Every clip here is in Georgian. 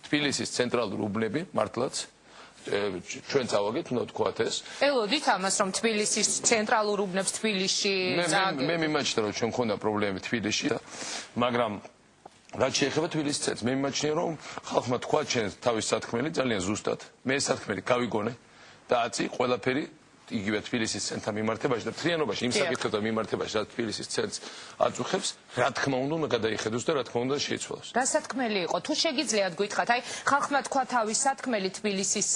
თბილისის ცენტრალური უბნები მართლაც ჩვენ წავაგეთ, უნდა ვთქვათ ეს. ელოდით ამას, რომ თბილისის ცენტრალურ უბნებს თბილისში მე მიმაჩნია, რომ ჩვენ მქონდა პრობლემები თბილისში, მაგრამ რაც შეეხება თბილისის ცენტრს, მე მიმაჩნია, რომ ხალხმა თქვა ჩვენ თავის სათქმელი ძალიან ზუსტად. მე სათქმელი გავიგონე და აწი ყველაფერი იგივე თბილისის ცენტრთან მიმართებაში და მთლიანობაში იმ საკითხებთან მიმართებაში, რაც თბილისის ცენტრს აწუხებს, რა თქმა უნდა გადაიხედოს და რა თქმა უნდა შეიცვალოს. რა სათქმელი იყო? თუ შეგიძლიათ გითხრათ, აი ხალხმა თქვა თავის სათქმელი თბილისის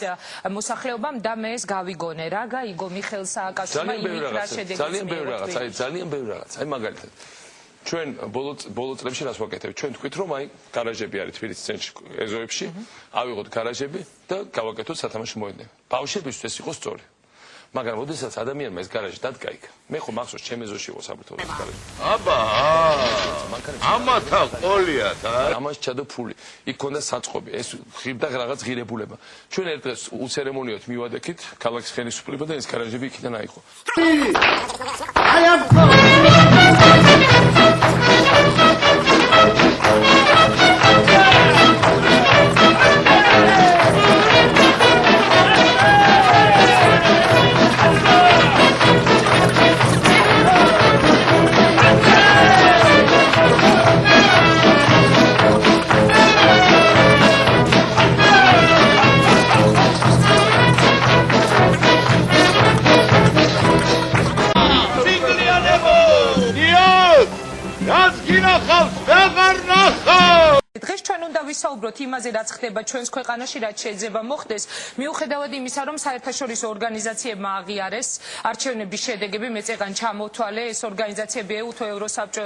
მოსახლეობამ და მე ეს გავიგონე. რა გაიგო მიხეილ სააკაშვილმა იმით რა შედეგი? ძალიან ბევრი რაღაც, ძალიან ბევრი რაღაც. აი მაგალითად ჩვენ ბოლო წლებში რას ვაკეთებთ? ჩვენ თქვით, რომ აი გარაჟები არის თბილისის ცენტრში, ეზოებში, ავიღოთ გარაჟები და გავაკეთოთ სათამაშო მოედნები. ბავშვებისთვის ეს იყო სწორი. მაგრამ ოდესაც ადამიანმა ეს გარაჟი დადგა იქ, მე ხო მახსოვს ჩემ ეზოში იყო საბუთოების გარაჟი. აბა, ამათა ყოლიათ, ამას ჩადო ფული. იქ ქონდა საწყობი, ეს ღირდა რაღაც ღირებულება. ჩვენ ერთ დღეს უცერემონიოდ მივადექით ქალაქის ხელისუფლება და ეს გარაჟები იქიდან აიღო. აი ამ დღეს ჩვენ უნდა ვისაუბროთ იმაზე, რაც ხდება ჩვენს ქვეყანაში, რაც შეიძლება მოხდეს, მიუხედავად იმისა, რომ საერთაშორისო ორგანიზაციებმა აღიარეს არჩევნების შედეგები, მეწეღან ჩამოთვალე ეს ორგანიზაციები ეუთო, ევროსაბჭო,